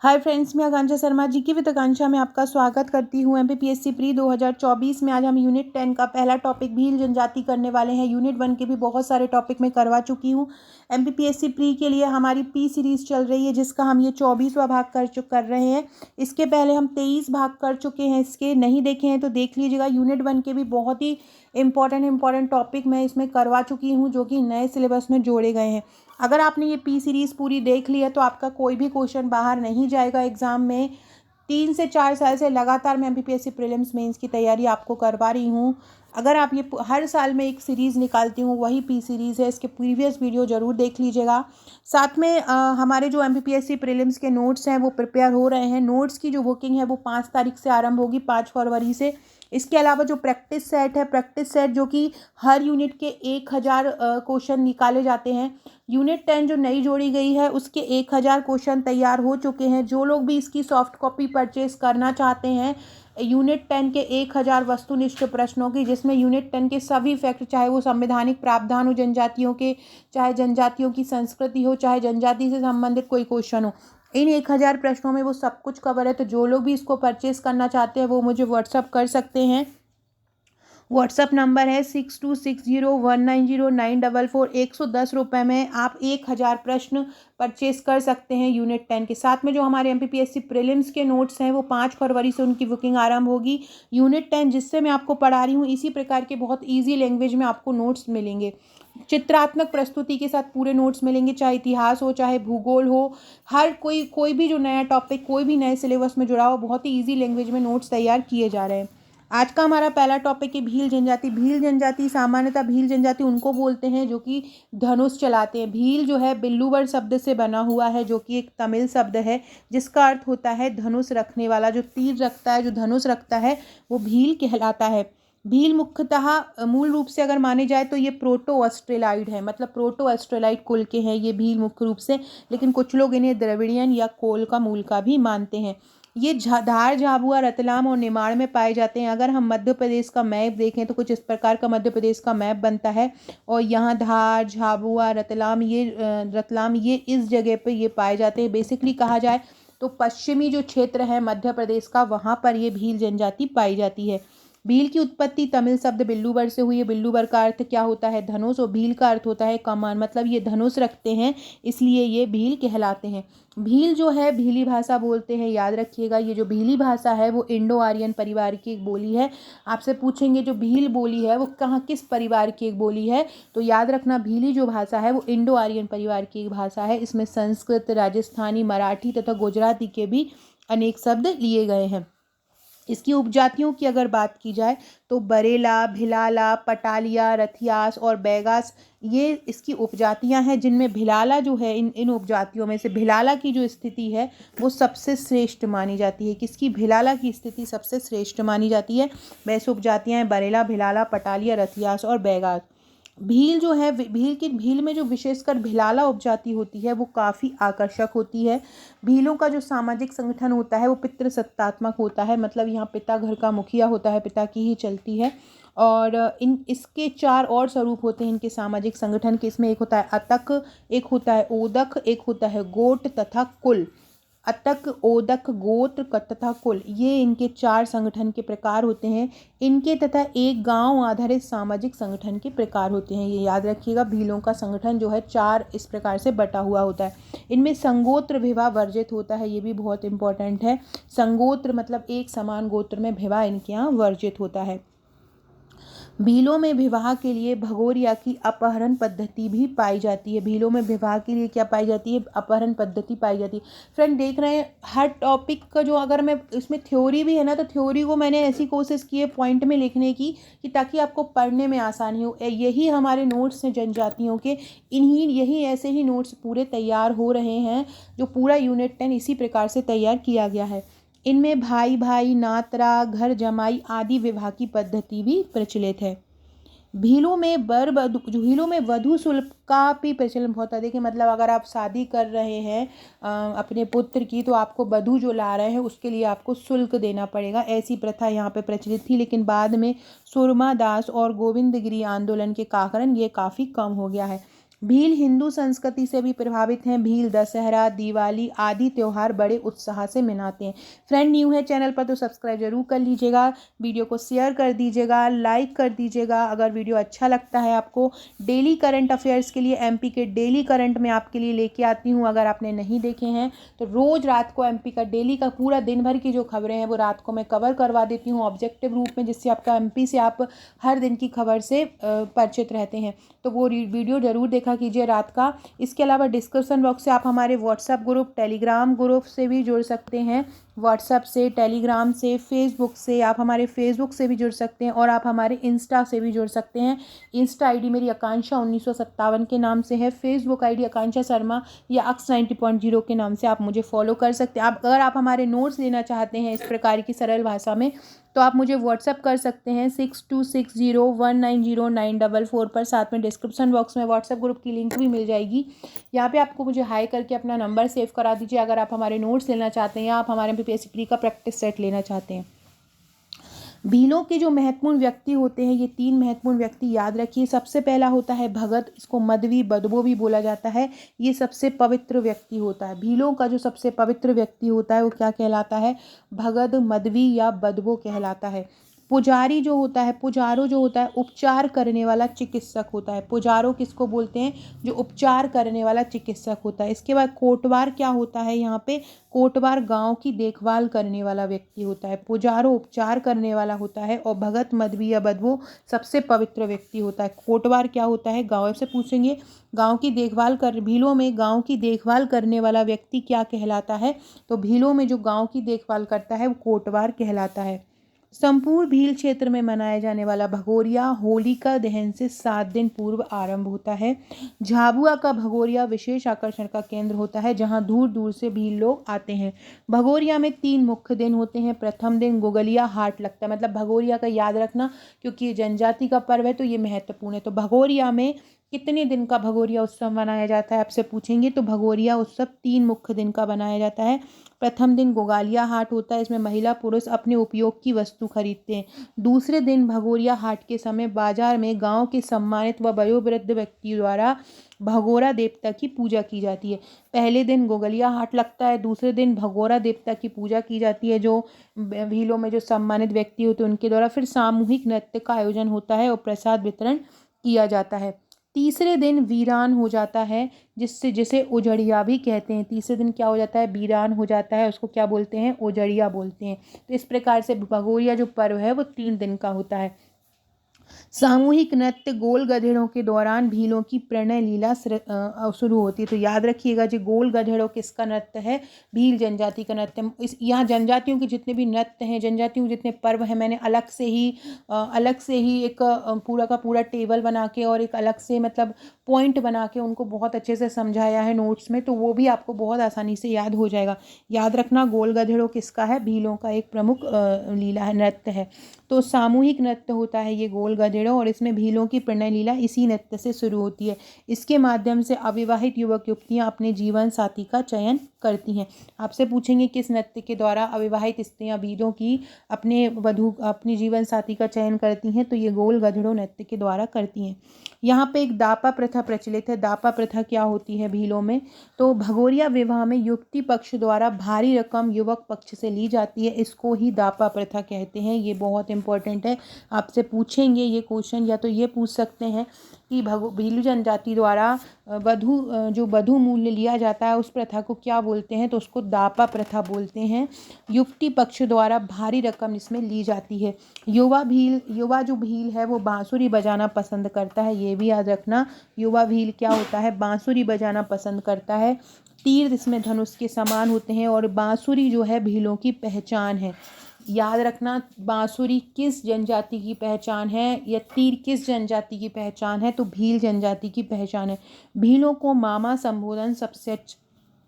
Hi friends, मैं आकांक्षा शर्मा जी की with आकांक्षा में आपका स्वागत करती हूँ। एमपीपीएससी प्री 2024 में आज हम यूनिट 10 का पहला टॉपिक भील जनजाति करने वाले हैं। यूनिट 1 के भी बहुत सारे टॉपिक मैं करवा चुकी हूँ। एमपीपीएससी प्री के लिए हमारी पी सीरीज़ चल रही है, जिसका हम ये 24वां भाग कर रहे हैं। इसके पहले हम 23 भाग कर चुके हैं। इसके नहीं देखे हैं तो देख लीजिएगा। यूनिट 1 के भी बहुत ही इंपॉर्टेंट टॉपिक मैं इसमें करवा चुकी हूँ, जो कि नए सिलेबस में जोड़े गए हैं। अगर आपने ये पी सीरीज़ पूरी देख ली है तो आपका कोई भी क्वेश्चन बाहर नहीं जाएगा एग्ज़ाम में। 3 से 4 साल से लगातार मैं एमपीपीएससी प्रीलिम्स मेंस की तैयारी आपको करवा रही हूँ। अगर आप ये हर साल में एक सीरीज़ निकालती हूँ, वही पी सीरीज़ है। इसके प्रीवियस वीडियो ज़रूर देख लीजिएगा। साथ में हमारे जो एमपीपीएससी प्रीलिम्स के नोट्स हैं वो प्रिपेयर हो रहे हैं। नोट्स की जो बुकिंग है वो 5 तारीख से आरंभ होगी, 5 फरवरी से। इसके अलावा जो प्रैक्टिस सेट है, प्रैक्टिस सेट जो कि हर यूनिट के 1000 क्वेश्चन निकाले जाते हैं। यूनिट 10 जो नई जोड़ी गई है उसके 1000 क्वेश्चन तैयार हो चुके हैं। जो लोग भी इसकी सॉफ्ट कॉपी परचेज करना चाहते हैं, यूनिट 10 के 1000 वस्तुनिष्ठ प्रश्नों की, जिसमें यूनिट 10 के सभी फैक्ट, चाहे वो संवैधानिक प्रावधान हो जनजातियों के, चाहे जनजातियों की संस्कृति हो, चाहे जनजाति से संबंधित कोई क्वेश्चन हो, इन 1000 प्रश्नों में वो सब कुछ कवर है। तो जो लोग भी इसको परचेस करना चाहते हैं वो मुझे व्हाट्सअप कर सकते हैं। व्हाट्सअप नंबर है 6260190944। 110 रुपये में आप 1000 प्रश्न परचेस कर सकते हैं यूनिट 10 के। साथ में जो हमारे एमपीपीएससी प्रीलिम्स के नोट्स हैं वो 5 फरवरी से उनकी बुकिंग आरंभ होगी। यूनिट 10 जिससे मैं आपको पढ़ा रही हूँ, इसी प्रकार के बहुत ईजी लैंग्वेज में आपको नोट्स मिलेंगे। चित्रात्मक प्रस्तुति के साथ पूरे नोट्स मिलेंगे, चाहे इतिहास हो, चाहे भूगोल हो। हर कोई भी जो नया टॉपिक, कोई भी नए सिलेबस में जुड़ा हो, बहुत ही ईजी लैंग्वेज में नोट्स तैयार किए जा रहे हैं। आज का हमारा पहला टॉपिक है भील जनजाति। भील जनजाति, सामान्यतः भील जनजाति उनको बोलते हैं जो कि धनुष चलाते हैं। भील जो है बिल्लूवर शब्द से बना हुआ है, जो कि एक तमिल शब्द है, जिसका अर्थ होता है धनुष रखने वाला। जो तीर रखता है, जो धनुष रखता है, वो भील कहलाता है। भील मुख्यतः मूल रूप से अगर माने जाए तो ये प्रोटो ऑस्ट्रेलाइड है, मतलब प्रोटो ऑस्ट्रेलाइड कुल के हैं ये भील मुख्य रूप से। लेकिन कुछ लोग इन्हें द्रविड़ियन या कोल का मूल का भी मानते हैं। ये धार, झाबुआ, रतलाम और निमाड़ में पाए जाते हैं। अगर हम मध्य प्रदेश का मैप देखें तो कुछ इस प्रकार का मध्य प्रदेश का मैप बनता है, और यहाँ धार, झाबुआ, रतलाम ये इस जगह पे ये पाए जाते हैं। बेसिकली कहा जाए तो पश्चिमी जो क्षेत्र है मध्य प्रदेश का, वहाँ पर ये भील जनजाति पाई जाती है। भील की उत्पत्ति तमिल शब्द बिल्लूबर से हुई है। बिल्लूबर का अर्थ क्या होता है? धनुष, और भील का अर्थ होता है कमान, मतलब ये धनुष रखते हैं, इसलिए ये भील कहलाते हैं। भील जो है भीली भाषा बोलते हैं, याद रखिएगा। ये जो भीली भाषा है वो इंडो आर्यन परिवार की एक बोली है। आपसे पूछेंगे जो भील बोली है वो कहाँ, किस परिवार की एक बोली है, तो याद रखना भीली जो भाषा है वो इंडो आर्यन परिवार की एक भाषा है। इसमें संस्कृत, राजस्थानी, मराठी तथा गुजराती के भी अनेक शब्द लिए गए हैं। इसकी उपजातियों की अगर बात की जाए तो बरेला, भिलाला, पटालिया, रथियास और बैगास, ये इसकी उपजातियां हैं, जिनमें भिलाला जो है, इन उपजातियों में से भिलाला की जो स्थिति है वो सबसे श्रेष्ठ मानी जाती है। किसकी? भिलाला की स्थिति सबसे श्रेष्ठ मानी जाती है। वैसे उपजातियां हैं बरेला, भिलाला, पटालिया, रथियास और बैगास। भील जो है, भील में जो विशेषकर भिलाला उपजाति होती है वो काफ़ी आकर्षक होती है। भीलों का जो सामाजिक संगठन होता है वो पितृसत्तात्मक होता है, मतलब यहाँ पिता घर का मुखिया होता है, पिता की ही चलती है। और इसके 4 और स्वरूप होते हैं इनके सामाजिक संगठन के। इसमें एक होता है अतक, एक होता है ओदक, एक होता है गोट तथा कुल। अतक, ओदक, गोत्र तथा कुल, ये इनके 4 संगठन के प्रकार होते हैं। इनके तथा एक गांव आधारित सामाजिक संगठन के प्रकार होते हैं। ये याद रखिएगा, भीलों का संगठन जो है 4 इस प्रकार से बटा हुआ होता है। इनमें संगोत्र विवाह वर्जित होता है, ये भी बहुत इंपॉर्टेंट है। संगोत्र मतलब एक समान गोत्र में विवाह इनके यहाँ वर्जित होता है। भीलों में विवाह के लिए भगोरिया की अपहरण पद्धति भी पाई जाती है। भीलों में विवाह के लिए क्या पाई जाती है? अपहरण पद्धति पाई जाती है। फ्रेंड देख रहे हैं हर टॉपिक का जो, अगर मैं इसमें थ्योरी भी है ना, तो थ्योरी को मैंने ऐसी कोशिश की है पॉइंट में लिखने की कि ताकि आपको पढ़ने में आसानी हो। यही हमारे नोट्स हैं जनजातियों के, यही ऐसे ही नोट्स पूरे तैयार हो रहे हैं, जो पूरा यूनिट 10 इसी प्रकार से तैयार किया गया है। इनमें भाई भाई, नातरा, घर जमाई आदि विवाह की पद्धति भी प्रचलित है। भीलों में वधू शुल्क का भी प्रचलन बहुत अधिक है। मतलब अगर आप शादी कर रहे हैं अपने पुत्र की, तो आपको वधू जो ला रहे हैं उसके लिए आपको शुल्क देना पड़ेगा। ऐसी प्रथा यहाँ पे प्रचलित थी, लेकिन बाद में सुरमा दास और गोविंदगिरी आंदोलन के कारण ये काफ़ी कम हो गया है। भील हिंदू संस्कृति से भी प्रभावित हैं। भील दशहरा, दिवाली आदि त्योहार बड़े उत्साह से मनाते हैं। फ्रेंड न्यू है चैनल पर तो सब्सक्राइब जरूर कर लीजिएगा, वीडियो को शेयर कर दीजिएगा, लाइक कर दीजिएगा। अगर वीडियो अच्छा लगता है आपको, डेली करंट अफेयर्स के लिए एमपी के डेली करंट में आपके लिए लेके आती हूँ। अगर आपने नहीं देखे हैं तो रोज़ रात को एमपी का डेली का पूरा दिन भर की जो खबरें हैं वो रात को मैं कवर करवा देती हूँ ऑब्जेक्टिव रूप में, जिससे आपका एमपी से आप हर दिन की खबर से परिचित रहते हैं। तो वो वीडियो ज़रूर देखा कीजिए रात का। इसके अलावा डिस्क्रिप्शन बॉक्स से आप हमारे व्हाट्सएप ग्रुप, टेलीग्राम ग्रुप से भी जुड़ सकते हैं। व्हाट्सएप से, टेलीग्राम से, फेसबुक से, आप हमारे फेसबुक से भी जुड़ सकते हैं और आप हमारे इंस्टा से भी जुड़ सकते हैं। इंस्टा आईडी मेरी आकांक्षा 1957 के नाम से है। फेसबुक आईडी आकांक्षा शर्मा या अक्स 90.0 के नाम से आप मुझे फॉलो कर सकते हैं। अगर आप हमारे नोट्स लेना चाहते हैं इस प्रकार की सरल भाषा में, तो आप मुझे व्हाट्सअप कर सकते हैं 6260190944 पर। साथ में डिस्क्रिप्शन बॉक्स में व्हाट्सएप ग्रुप की लिंक भी मिल जाएगी। यहाँ पे आपको मुझे हाई करके अपना नंबर सेव करा दीजिए अगर आप हमारे नोट्स लेना चाहते हैं या आप हमारे एमपीपीएससी प्री का प्रैक्टिस सेट लेना चाहते हैं। भीलों के जो महत्वपूर्ण व्यक्ति होते हैं, ये 3 महत्वपूर्ण व्यक्ति याद रखिए। सबसे पहला होता है भगत, इसको मदवी बदबो भी बोला जाता है। ये सबसे पवित्र व्यक्ति होता है। भीलों का जो सबसे पवित्र व्यक्ति होता है वो क्या कहलाता है? भगत, मदवी या बदबो कहलाता है। पुजारी जो होता है, पुजारो जो होता है उपचार करने वाला चिकित्सक होता है। पुजारो किसको बोलते हैं? जो उपचार करने वाला चिकित्सक होता है। इसके बाद कोटवार क्या होता है? यहाँ पे कोटवार गांव की देखभाल करने वाला व्यक्ति होता है। पुजारो उपचार करने वाला होता है और भगत, मदवी या बदबो सबसे पवित्र व्यक्ति होता है। कोटवार क्या होता है? गाँव से पूछेंगे। गांव की देखभाल कर भीलों में गांव की देखभाल करने वाला व्यक्ति क्या कहलाता है? तो भीलों में जो गांव की देखभाल करता है वो कोटवार कहलाता है। संपूर्ण भील क्षेत्र में मनाया जाने वाला भगोरिया होलिका दहन से 7 दिन पूर्व आरंभ होता है। झाबुआ का भगोरिया विशेष आकर्षण का केंद्र होता है जहां दूर दूर से भील लोग आते हैं। भगोरिया में 3 मुख्य दिन होते हैं। प्रथम दिन गोगलिया हाट लगता है, मतलब भगोरिया का याद रखना क्योंकि ये जनजाति का पर्व है तो ये महत्वपूर्ण है। तो भगोरिया में कितने दिन का भगोरिया उत्सव मनाया जाता है आपसे पूछेंगे, तो भगोरिया उत्सव 3 मुख्य दिन का मनाया जाता है। प्रथम दिन गोगालिया हाट होता है, इसमें महिला पुरुष अपने उपयोग की वस्तु खरीदते हैं। दूसरे दिन भगोरिया हाट के समय बाजार में गांव के सम्मानित व वयोवृद्ध व्यक्ति द्वारा भगोरा देवता की पूजा की जाती है। पहले दिन गोगलिया हाट लगता है, दूसरे दिन भगोरा देवता की पूजा की जाती है जो भीलों में जो सम्मानित व्यक्ति होते हैं उनके द्वारा। फिर सामूहिक नृत्य का आयोजन होता है और प्रसाद वितरण किया जाता है। तीसरे दिन वीरान हो जाता है, जिसे उजड़िया भी कहते हैं। तीसरे दिन क्या हो जाता है? वीरान हो जाता है, उसको क्या बोलते हैं? उजड़िया बोलते हैं। तो इस प्रकार से भगोरिया जो पर्व है वो 3 दिन का होता है। सामूहिक नृत्य गोल गधेड़ों के दौरान भीलों की प्रणय लीला शुरू होती है। तो याद रखिएगा जी, गोल गधेड़ों किसका नृत्य है? भील जनजाति का नृत्य। इस यहाँ जनजातियों के जितने भी नृत्य हैं, जनजातियों के जितने पर्व हैं, मैंने अलग से ही एक पूरा का पूरा टेबल बना के और एक अलग से मतलब पॉइंट बना के उनको बहुत अच्छे से समझाया है नोट्स में, तो वो भी आपको बहुत आसानी से याद हो जाएगा। याद रखना, गोल गधेड़ों किसका है? भीलों का एक प्रमुख लीला है, नृत्य है। तो सामूहिक नृत्य होता है ये गोल गधेड़ों, और इसमें भीलों की प्रणय लीला इसी नृत्य से शुरू होती है। इसके माध्यम से अविवाहित युवक युवतियाँ अपने जीवन साथी का चयन करती हैं। आपसे पूछेंगे किस नृत्य के द्वारा अविवाहित स्त्रियाँ भीलों की अपनी जीवन साथी का चयन करती हैं? तो ये गोल गधेड़ों नृत्य के द्वारा करती हैं। यहाँ पे एक दापा प्रथा प्रचलित है। दापा प्रथा क्या होती है भीलों में? तो भगोरिया विवाह में युवती पक्ष द्वारा भारी रकम युवक पक्ष से ली जाती है, इसको ही दापा प्रथा कहते हैं। ये बहुत इंपॉर्टेंट है, आपसे पूछेंगे ये क्वेश्चन, या तो ये पूछ सकते हैं कि भीलू जनजाति द्वारा जो वधू मूल्य लिया जाता है उस प्रथा को क्या बोलते हैं? तो उसको दापा प्रथा बोलते हैं। युवती पक्ष द्वारा भारी रकम इसमें ली जाती है। युवा जो भील है वो बांसुरी बजाना पसंद करता है, ये भी याद रखना। युवा भील क्या होता है? बांसुरी बजाना पसंद करता है। तीर इसमें धनुष के समान होते हैं और बांसुरी जो है भीलों की पहचान है। याद रखना, बांसुरी किस जनजाति की पहचान है या तीर किस जनजाति की पहचान है? तो भील जनजाति की पहचान है। भीलों को मामा संबोधन सबसे अच्छा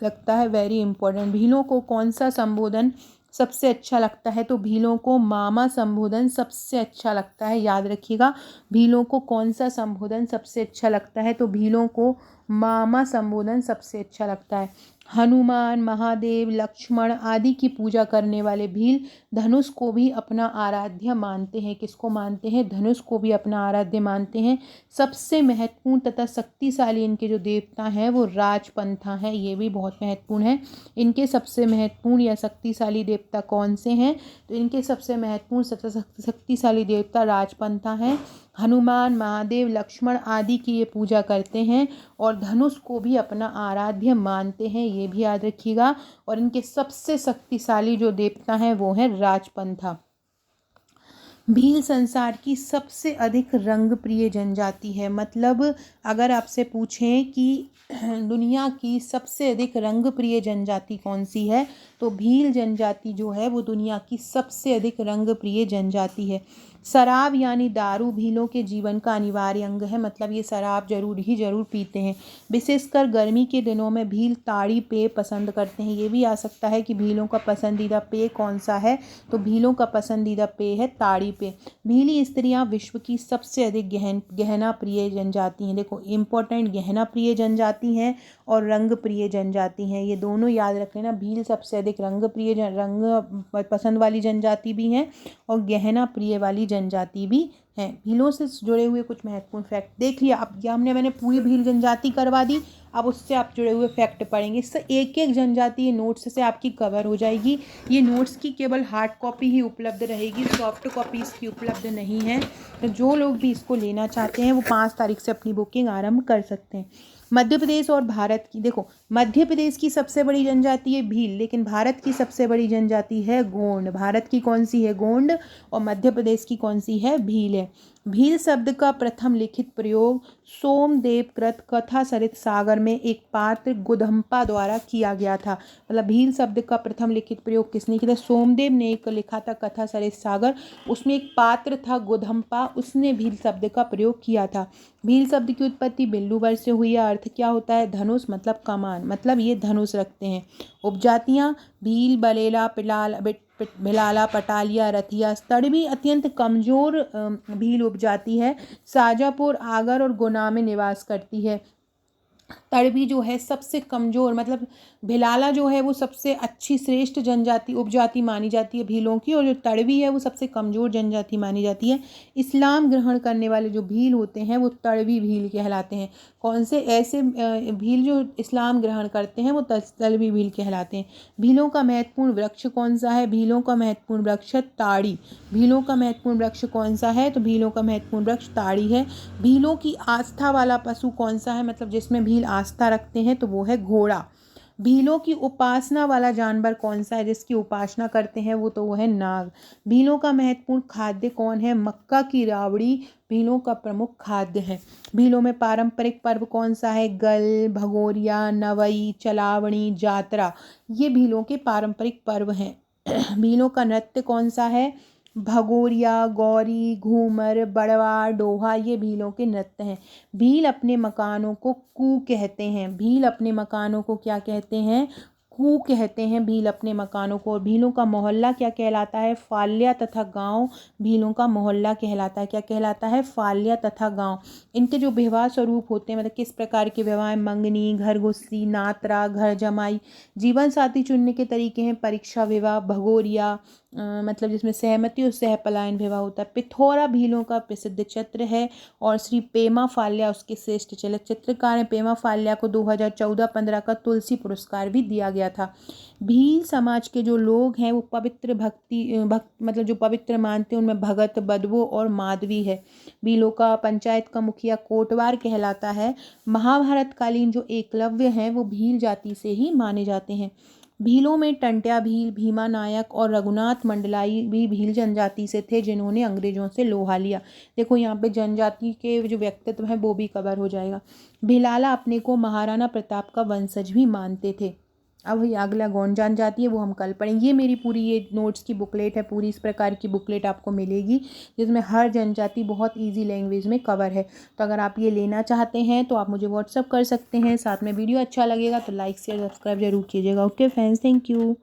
लगता है, वेरी इंपॉर्टेंट। भीलों को कौन सा संबोधन सबसे अच्छा लगता है? तो भीलों को मामा संबोधन सबसे अच्छा लगता है। याद रखिएगा, भीलों को कौन सा संबोधन सबसे अच्छा लगता है? तो भीलों को मामा संबोधन सबसे अच्छा लगता है। हनुमान, महादेव, लक्ष्मण आदि की पूजा करने वाले भील धनुष को भी अपना आराध्य मानते हैं। किसको मानते हैं? धनुष को भी अपना आराध्य मानते हैं। सबसे महत्वपूर्ण तथा शक्तिशाली इनके जो देवता हैं वो राजपंथा हैं। ये भी बहुत महत्वपूर्ण है। इनके सबसे महत्वपूर्ण या शक्तिशाली देवता कौन से हैं? तो इनके सबसे महत्वपूर्ण तथा शक्तिशाली देवता राजपंथा हैं। हनुमान, महादेव, लक्ष्मण आदि की ये पूजा करते हैं और धनुष को भी अपना आराध्य मानते हैं, ये भी याद रखिएगा। और इनके सबसे शक्तिशाली जो देवता हैं वो हैं राजपंथा। भील संसार की सबसे अधिक रंग प्रिय जनजाति है। मतलब अगर आपसे पूछें कि दुनिया की सबसे अधिक रंग प्रिय जनजाति कौन सी है, तो भील जनजाति जो है वो दुनिया की सबसे अधिक रंग प्रिय जनजाति है। शराब यानी दारू भीलों के जीवन का अनिवार्य अंग है। मतलब ये शराब जरूर पीते हैं। विशेषकर गर्मी के दिनों में भील ताड़ी पेय पसंद करते हैं। ये भी आ सकता है कि भीलों का पसंदीदा पेय कौन सा है, तो भीलों का पसंदीदा पेय है ताड़ी पेय। भीली स्त्रियां विश्व की सबसे अधिक गहना प्रिय जनजाति हैं। देखो इम्पोर्टेंट, गहना प्रिय जनजाति हैं और रंग प्रिय जनजाति हैं। ये दोनों याद रख लेना। भील सबसे अधिक रंग पसंद वाली जनजाति भी हैं और गहना प्रिय वाली जनजाति भी हैं। भीलों से जुड़े हुए कुछ महत्वपूर्ण फैक्ट देख लिया। अब यह मैंने पूरी भील जनजाति करवा दी। अब उससे आप जुड़े हुए फैक्ट पढ़ेंगे। इससे एक एक जनजाति ये नोट्स से आपकी कवर हो जाएगी। ये नोट्स की केवल हार्ड कॉपी ही उपलब्ध रहेगी, सॉफ्ट कॉपी इसकी उपलब्ध नहीं है। तो जो लोग भी इसको लेना चाहते हैं वो 5 तारीख से अपनी बुकिंग आरंभ कर सकते हैं। मध्य प्रदेश और भारत की, देखो मध्य प्रदेश की सबसे बड़ी जनजाति है भील, लेकिन भारत की सबसे बड़ी जनजाति है गोंड। भारत की कौन सी है? गोंड। और मध्य प्रदेश की कौन सी है? भील है। भील शब्द का प्रथम लिखित प्रयोग सोमदेव कृत कथा सरित सागर में एक पात्र गुदम्पा द्वारा किया गया था। मतलब भील शब्द का प्रथम लिखित प्रयोग किसने किया था? सोमदेव ने एक लिखा था कथा सरित सागर, उसमें एक पात्र था गुदम्पा, उसने भील शब्द का प्रयोग किया था। भील शब्द की उत्पत्ति बिल्लू वर्ड से हुई है। अर्थ क्या होता है? धनुष, मतलब कमान, मतलब ये धनुष रखते हैं। उपजातियां भील, बलेला, भिलाला, पटालिया, रथिया। तड़वी अत्यंत कमजोर भील उपजाति है। शाजापुर, आगर और गुना में निवास करती है। तड़वी जो है सबसे कमज़ोर, मतलब भिलाला जो है वो सबसे अच्छी श्रेष्ठ जनजाति उपजाति मानी जाती है भीलों की, और जो तड़वी है वो सबसे कमज़ोर जनजाति मानी जाती है। इस्लाम ग्रहण करने वाले जो भील होते हैं वो तड़वी भील कहलाते हैं। कौन से? ऐसे भील जो इस्लाम ग्रहण करते हैं वो तड़वी भील कहलाते हैं। भीलों का महत्वपूर्ण वृक्ष कौन सा है? भीलों का महत्वपूर्ण वृक्ष है ताड़ी। भीलों का महत्वपूर्ण वृक्ष कौन सा है? तो भीलों का महत्वपूर्ण वृक्ष ताड़ी है। भीलों की आस्था वाला पशु कौन सा है? मतलब जिसमें भील आस्था रखते हैं तो वो है घोड़ा। भीलों की उपासना वाला जानवर कौन सा है? जिसकी उपासना करते हैं वो है नाग। भीलों का महत्वपूर्ण खाद्य कौन है? मक्का की रावड़ी भीलों का प्रमुख खाद्य है। भीलों में पारंपरिक पर्व कौन सा है? गल, भगोरिया, नवई, चलावणी, जातरा, ये भीलों के पारंपरिक पर्व हैं। भीलों का नृत्य कौन सा है? भगोरिया, गौरी, घूमर, बड़वा, डोहा, ये भीलों के नृत्य हैं। भील अपने मकानों को कू कहते हैं। भील अपने मकानों को क्या कहते हैं? कू कहते हैं भील अपने मकानों को। और भीलों का मोहल्ला क्या कहलाता है? फाल्या तथा गांव भीलों का मोहल्ला कहलाता है। क्या कहलाता है? फाल्या तथा गांव। इनके जो विवाह स्वरूप होते हैं, मतलब किस प्रकार के विवाह? मंगनी, घर गुस्सी, नातरा, घर जमाई। जीवन साथी चुनने के तरीके हैं परीक्षा विवाह, भगोरिया, मतलब जिसमें सहमति और सह पलायन विवाह होता है। पिथौरा भीलों का प्रसिद्ध चित्र है और श्री पेमा फाल्या उसके श्रेष्ठ चलचित्रकार हैं। पेमा फाल्या को 2014-15 का तुलसी पुरस्कार भी दिया गया था। भील समाज के जो लोग हैं वो पवित्र मतलब जो पवित्र मानते हैं उनमें भगत, बदवो और माधवी है। भीलों का पंचायत का मुखिया कोटवार कहलाता है। महाभारत कालीन जो एकलव्य हैं वो भील जाति से ही माने जाते हैं। भीलों में टंट्या भील, भीमा नायक और रघुनाथ मंडलाई भी भील जनजाति से थे जिन्होंने अंग्रेजों से लोहा लिया। देखो यहाँ पे जनजाति के जो व्यक्तित्व है वो भी कवर हो जाएगा। भिलाला अपने को महाराणा प्रताप का वंशज भी मानते थे। अब ये अगला गोंड जनजाति है वो हम कल पढ़ेंगे। ये मेरी पूरी ये नोट्स की बुकलेट है। पूरी इस प्रकार की बुकलेट आपको मिलेगी जिसमें हर जनजाति बहुत ईजी लैंग्वेज में कवर है। तो अगर आप ये लेना चाहते हैं तो आप मुझे व्हाट्सअप कर सकते हैं। साथ में वीडियो अच्छा लगेगा तो लाइक शेयर सब्सक्राइब जरूर कीजिएगा। Okay friends, thank you.